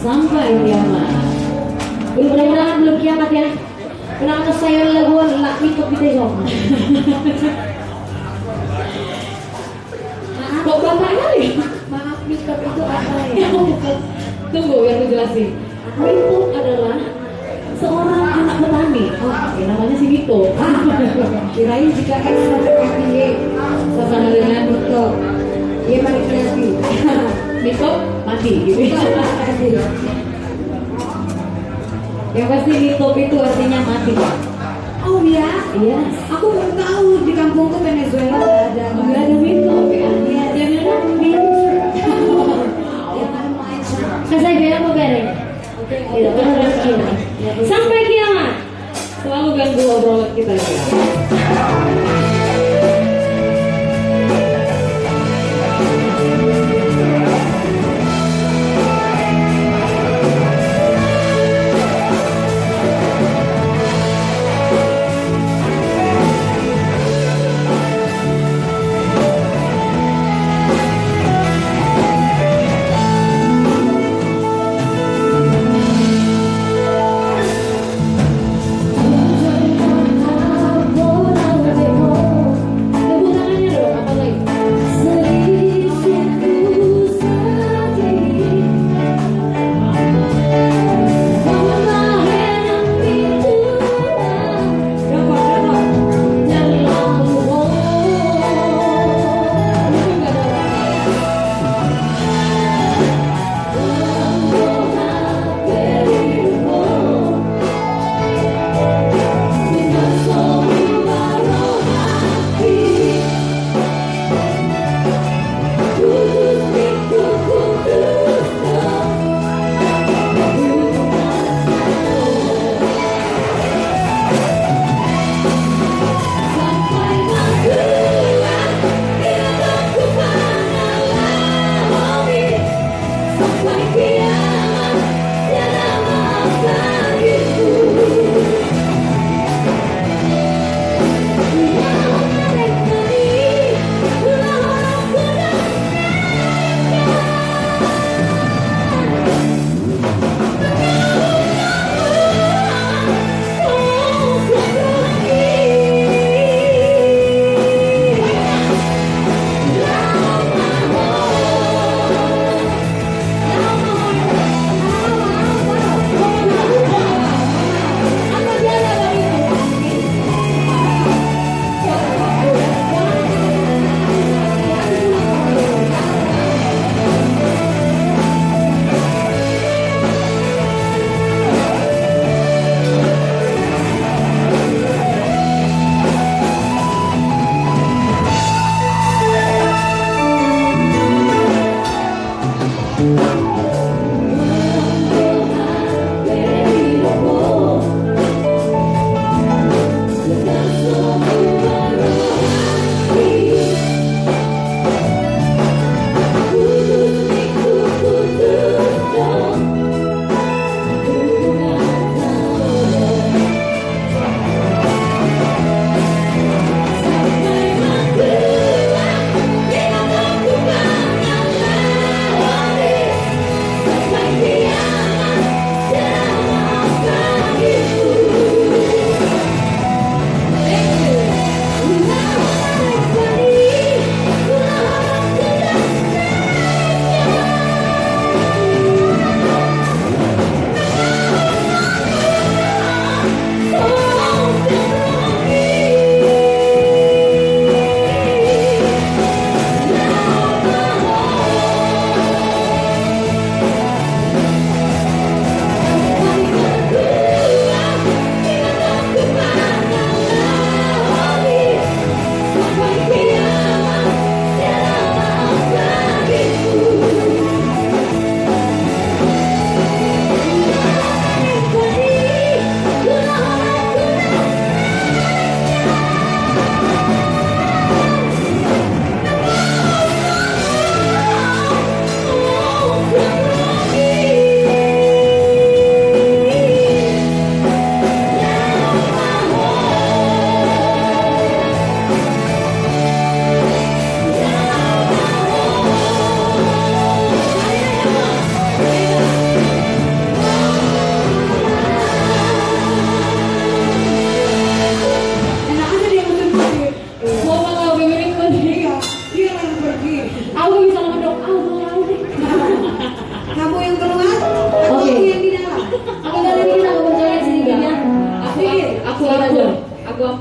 sampai kiamat. Mudah-mudahan belum kiamat ya. Kenapa saya laguan lak itu kita dong. Kok bapak kali? Maaf, mikop itu apa ya? Tunggu biar aku jelasin. Mikop adalah seorang anak petani. Oh, ya, namanya si Mito. Kirain jika X sampai kaki Y Sama dengan Mito, dia balik lagi. Mito mati gitu. Yang pasti Mito itu artinya mati. Oh ya, Iya. aku baru tahu di kampungku Venezuela ada. Enggak ada Mito ya. Iya, Dia bilang Mito. yang ada main sama. Kan saya bilang mau bereng. Oke, Tidak pernah rezeki. Sampai kiamat. Selalu ganggu obrolan kita ya. Por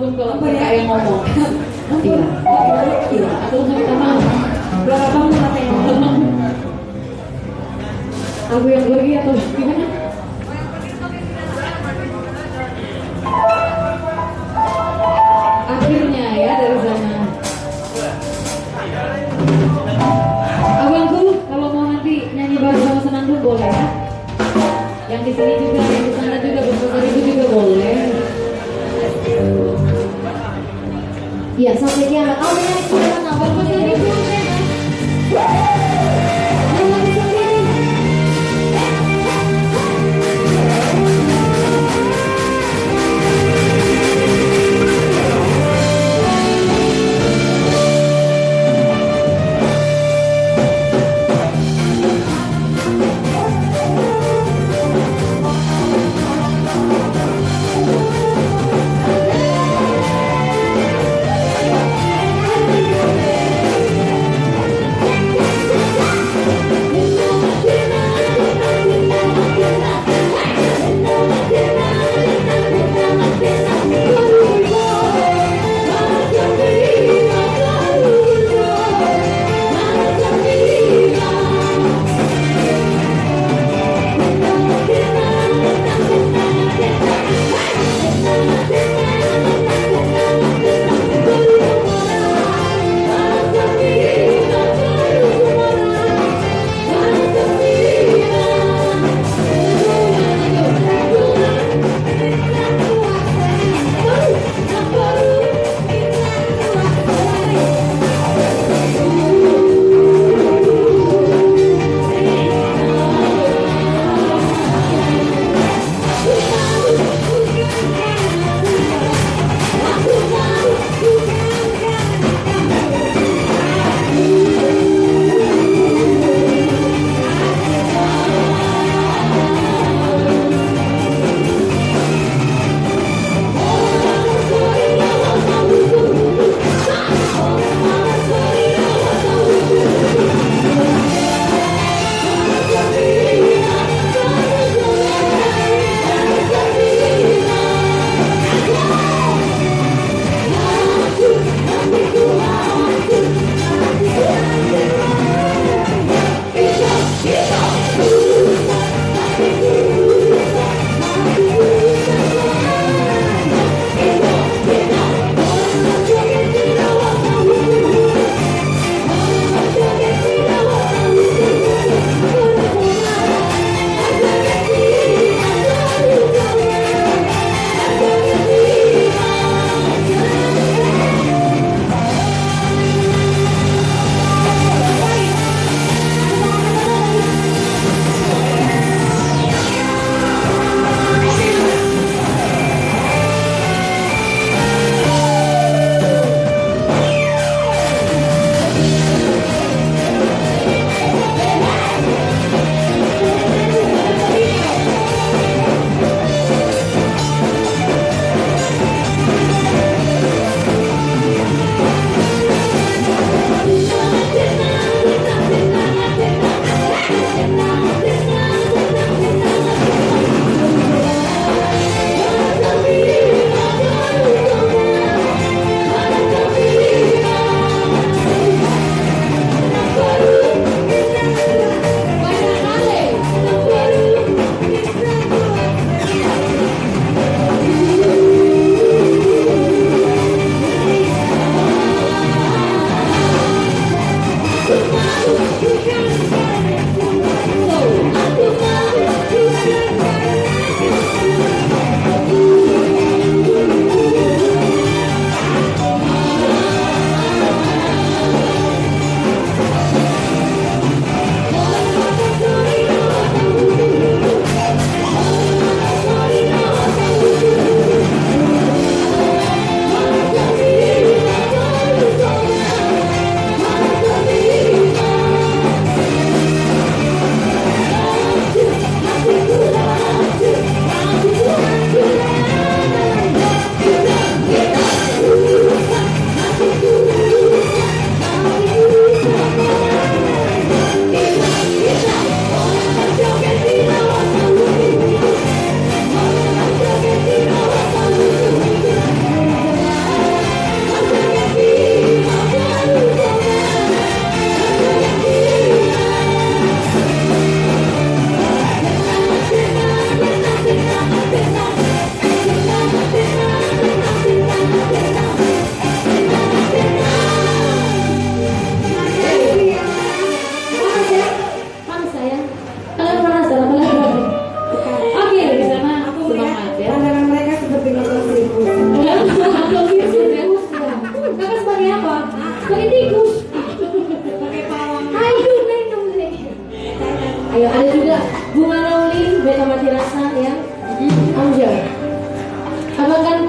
ampun kalau Apa ya? kita yang ngomong. Ampun. Iya. Aku minta maaf. Berapa kamu katanya? Aku yang pergi atau gimana? Akhirnya ya dari sana. Abangku, kalau mau nanti nyanyi bareng sama Senandung boleh ya? Yang di sini juga, yang di sana juga, bersama itu juga boleh. Iya, sampai kiamat. Oh, ya, kiamat. Abang masih di sini.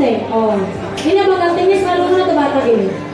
ganteng. Oh, ini abang gantengnya sekarang mana ke Batak ini?